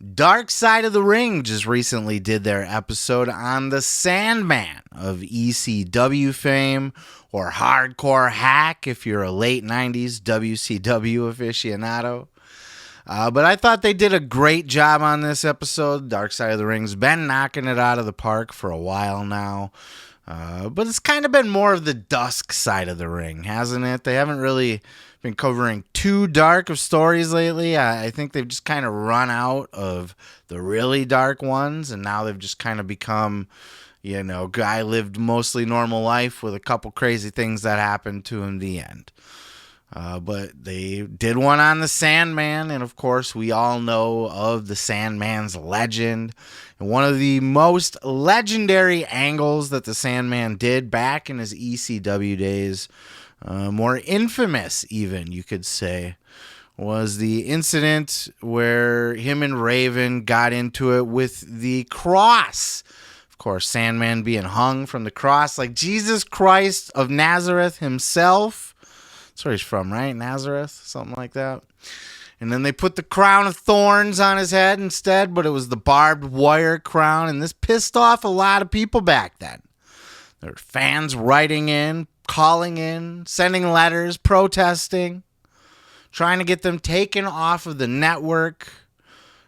Dark Side of the Ring just recently did their episode on the Sandman of ECW fame, or Hardcore Hack if you're a late 90s WCW aficionado. But I thought they did a great job on this episode. Dark Side of the Ring's been knocking it out of the park for a while now. But it's kind of been more of the dusk side of the ring, hasn't it? They haven't really been covering too dark of stories lately. I think they've just kind of run out of the really dark ones, and now they've just kind of become, guy lived mostly normal life with a couple crazy things that happened to him in the end. But they did one on the Sandman, and of course we all know of the Sandman's legend. And one of the most legendary angles that the Sandman did back in his ECW days, more infamous even, you could say, was the incident where him and Raven got into it with the cross. Of course, Sandman being hung from the cross like Jesus Christ of Nazareth himself. That's where he's from, right? Nazareth? Something like that. And then they put the crown of thorns on his head instead, but it was the barbed wire crown, and this pissed off a lot of people back then. There were fans writing in, calling in, sending letters, protesting, trying to get them taken off of the network.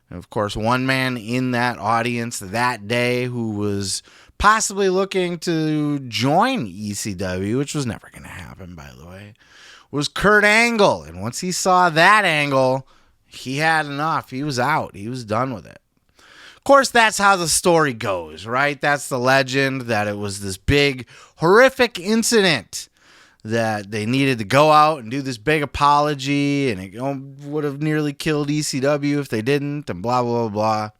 And of course, one man in that audience that day who was possibly looking to join ECW, which was never going to happen, by the way, was Kurt Angle. And once he saw that angle, he had enough. He was out. He was done with it. Of course, that's how the story goes, right? That's the legend, that it was this big, horrific incident that they needed to go out and do this big apology, and it would have nearly killed ECW if they didn't, and blah, blah, blah.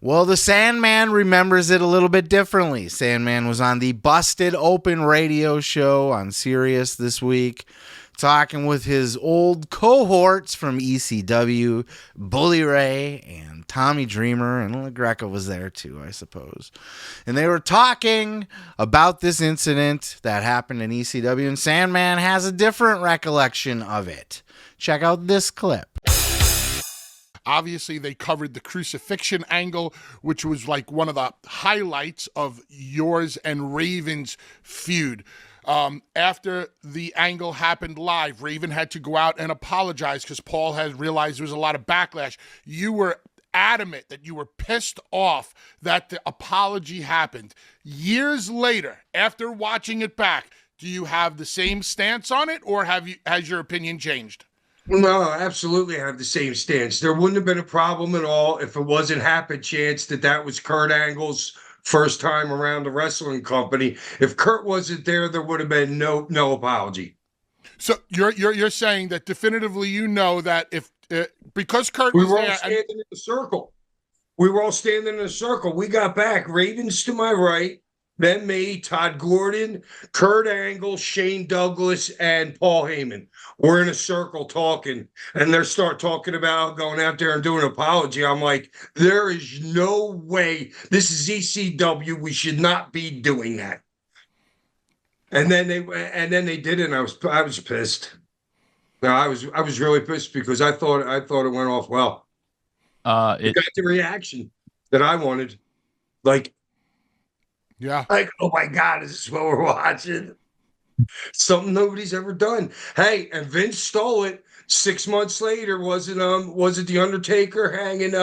Well, the Sandman remembers it a little bit differently. Sandman was on the Busted Open radio show on Sirius this week, talking with his old cohorts from ECW, Bully Ray and Tommy Dreamer, and Greco was there too, I suppose. And they were talking about this incident that happened in ECW, and Sandman has a different recollection of it. Check out this clip. Obviously, they covered the Crucifixion angle, which was like one of the highlights of yours and Raven's feud. After the angle happened live, Raven had to go out and apologize because Paul had realized there was a lot of backlash. You were adamant that you were pissed off that the apology happened. Years later, after watching it back, do you have the same stance on it, or has your opinion changed? No, absolutely have the same stance. There wouldn't have been a problem at all if it wasn't happen chance that was Kurt Angle's first time around the wrestling company. If Kurt wasn't there, there would have been no apology. So you're saying that definitively you know that if because Kurt we was were there, all standing in a circle. We were all standing in a circle. We got back. Ravens to my right, then me, Todd Gordon, Kurt Angle, Shane Douglas, and Paul Heyman. We're in a circle talking, and they start talking about going out there and doing an apology. I'm like, there is no way. This is ECW. We should not be doing that. And then they did it, and I was pissed. No, I was really pissed because I thought it went off well. It got the reaction that I wanted. Yeah. Like, oh my God, is this what we're watching? Something nobody's ever done. Hey, and Vince stole it. 6 months later, was it The Undertaker hanging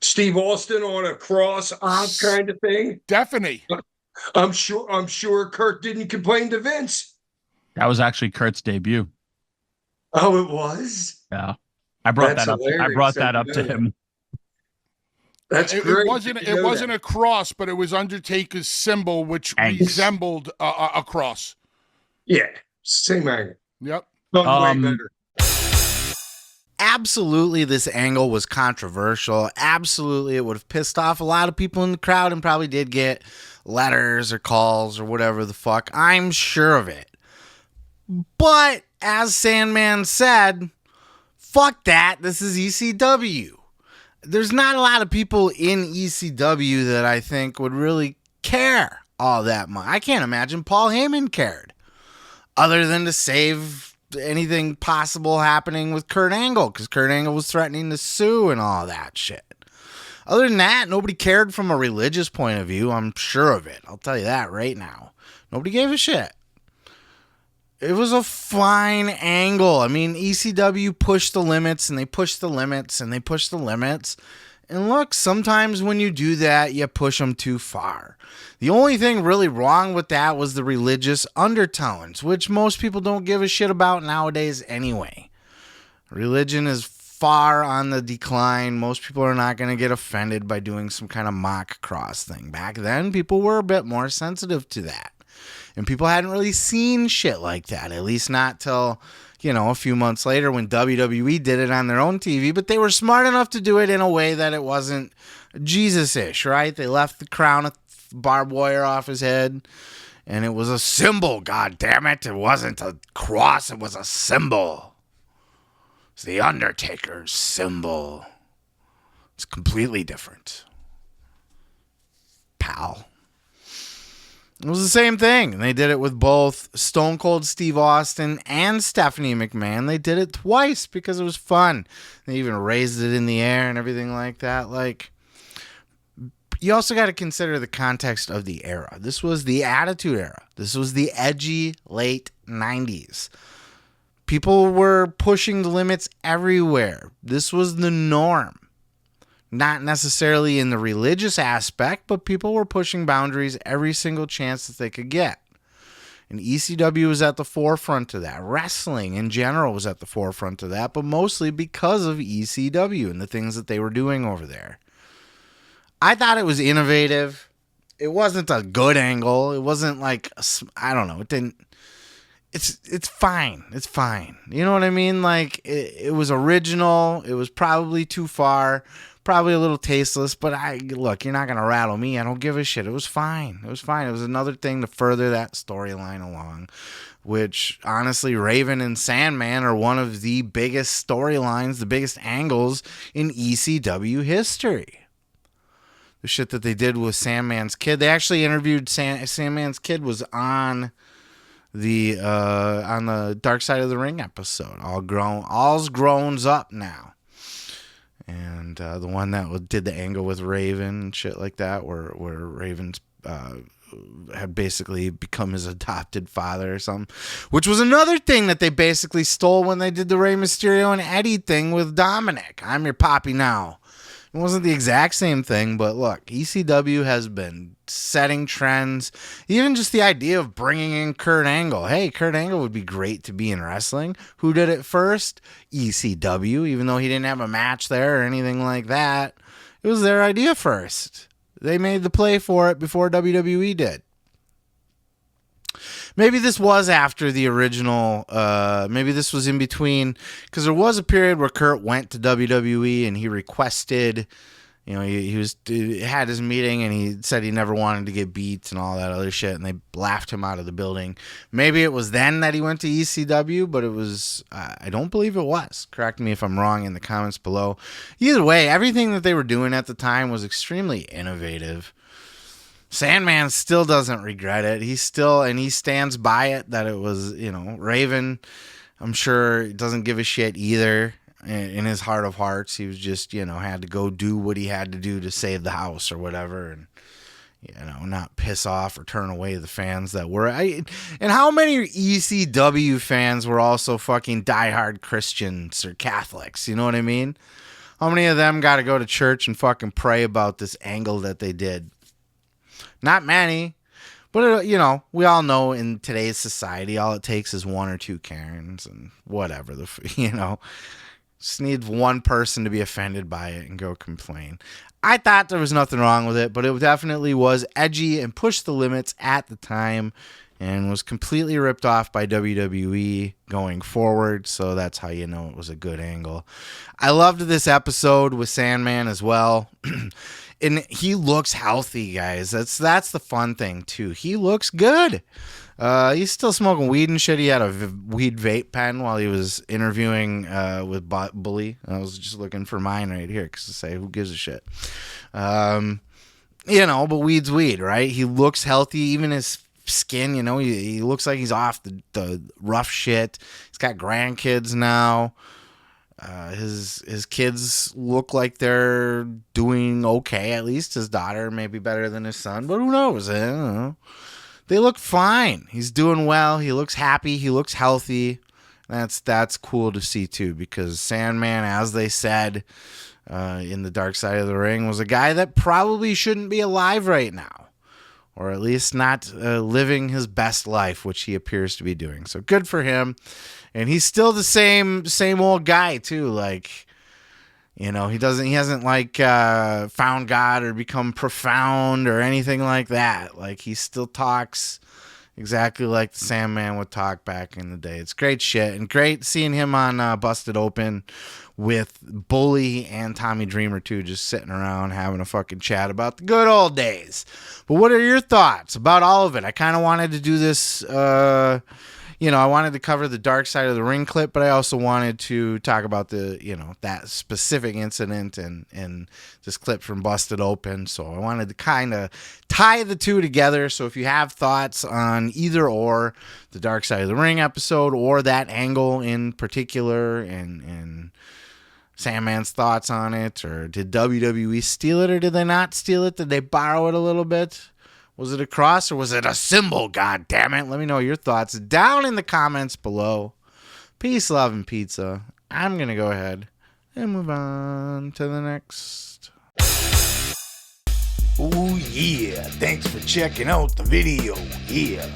Steve Austin on a cross kind of thing? Definitely. I'm sure Kurt didn't complain to Vince. That was actually Kurt's debut. Oh, it was? Yeah. I brought That's that up. hilarious. I brought that up to him. That's great. It wasn't a cross, but it was Undertaker's symbol, which resembled a cross. Yeah, same angle. Yep. Way better. Absolutely, this angle was controversial. Absolutely, it would have pissed off a lot of people in the crowd and probably did get letters or calls or whatever the fuck. I'm sure of it. But as Sandman said, fuck that. This is ECW. There's not a lot of people in ECW that I think would really care all that much. I can't imagine Paul Heyman cared, other than to save anything possible happening with Kurt Angle, because Kurt Angle was threatening to sue and all that shit. Other than that, nobody cared from a religious point of view. I'm sure of it. I'll tell you that right now. Nobody gave a shit. It was a fine angle. I mean, ECW pushed the limits, and they pushed the limits, and they pushed the limits. And look, sometimes when you do that, you push them too far. The only thing really wrong with that was the religious undertones, which most people don't give a shit about nowadays anyway. Religion is far on the decline. Most people are not going to get offended by doing some kind of mock cross thing. Back then, people were a bit more sensitive to that. And people hadn't really seen shit like that, at least not till, a few months later when WWE did it on their own TV. But they were smart enough to do it in a way that it wasn't Jesus-ish, right? They left the crown of barbed wire off his head, and it was a symbol, God damn it. It wasn't a cross, it was a symbol. It's the Undertaker's symbol. It's completely different. Pal. It was the same thing. And they did it with both Stone Cold Steve Austin and Stephanie McMahon. They did it twice because it was fun. They even raised it in the air and everything like that. Like, you also got to consider the context of the era. This was the Attitude Era. This was the edgy late 90s. People were pushing the limits everywhere. This was the norm. Not necessarily in the religious aspect, but people were pushing boundaries every single chance that they could get. And ECW was at the forefront of that. Wrestling in general was at the forefront of that, but mostly because of ECW and the things that they were doing over there. I thought it was innovative. It wasn't a good angle. It wasn't like, I don't know, it didn't. It's fine. It's fine. You know what I mean? Like, it was original. It was probably too far. Probably a little tasteless. But look, you're not going to rattle me. I don't give a shit. It was fine. It was fine. It was another thing to further that storyline along. Which, honestly, Raven and Sandman are one of the biggest storylines, the biggest angles in ECW history. The shit that they did with Sandman's kid. They actually interviewed Sandman's kid was on the Dark Side of the Ring episode. All's grown up now. And the one that did the angle with Raven and shit like that, where Raven's had basically become his adopted father or something, which was another thing that they basically stole when they did the Rey Mysterio and Eddie thing with Dominic. I'm your poppy now. It wasn't the exact same thing, but look, ECW has been setting trends. Even just the idea of bringing in Kurt Angle. Hey, Kurt Angle would be great to be in wrestling. Who did it first? ECW, even though he didn't have a match there or anything like that. It was their idea first. They made the play for it before WWE did. Maybe this was after the original, maybe this was in between, because there was a period where Kurt went to WWE and he requested, he had his meeting and he said he never wanted to get beat and all that other shit, and they laughed him out of the building. Maybe it was then that he went to ECW, but it was, I don't believe it was. Correct me if I'm wrong in the comments below. Either way, everything that they were doing at the time was extremely innovative. Sandman still doesn't regret it. He stands by it that it was, Raven, I'm sure doesn't give a shit either. In his heart of hearts, he was just, had to go do what he had to do to save the house or whatever. And, not piss off or turn away the fans that were. And how many ECW fans were also fucking diehard Christians or Catholics? You know what I mean? How many of them got to go to church and fucking pray about this angle that they did? Not many, but, we all know in today's society, all it takes is one or two Karens and whatever, just need one person to be offended by it and go complain. I thought there was nothing wrong with it, but it definitely was edgy and pushed the limits at the time and was completely ripped off by WWE going forward, so that's how you know it was a good angle. I loved this episode with Sandman as well. And he looks healthy, guys. That's the fun thing, too. He looks good. He's still smoking weed and shit. He had a weed vape pen while he was interviewing with Bully. I was just looking for mine right here because to say, who gives a shit? But weed's weed, right? He looks healthy. Even his skin, he looks like he's off the rough shit. He's got grandkids now. His kids look like they're doing okay. At least his daughter may be better than his son, but who knows? I don't know. They look fine. He's doing well. He looks happy. He looks healthy. That's cool to see too, because Sandman, as they said in the Dark Side of the Ring, was a guy that probably shouldn't be alive right now, or at least not living his best life, which he appears to be doing. So good for him. And he's still the same old guy too. Like, he hasn't like found God or become profound or anything like that. Like, he still talks exactly like the Sandman would talk back in the day. It's great shit, and great seeing him on Busted Open with Bully and Tommy Dreamer too, just sitting around having a fucking chat about the good old days. But what are your thoughts about all of it? I kind of wanted to do this, I wanted to cover the Dark Side of the Ring clip, but I also wanted to talk about that specific incident and this clip from Busted Open. So I wanted to kind of tie the two together. So if you have thoughts on either or the Dark Side of the Ring episode or that angle in particular, and Sandman's thoughts on it, or did WWE steal it or did they not steal it? Did they borrow it a little bit? Was it a cross or was it a symbol? God damn it. Let me know your thoughts down in the comments below. Peace, love, and pizza. I'm going to go ahead and move on to the next. Oh yeah, thanks for checking out the video. Yeah,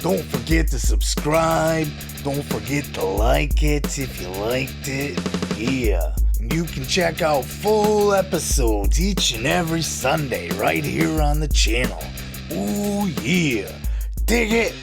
don't forget to subscribe. Don't forget to like it if you liked it. Yeah, and you can check out full episodes each and every Sunday right here on the channel. Oh yeah, dig it.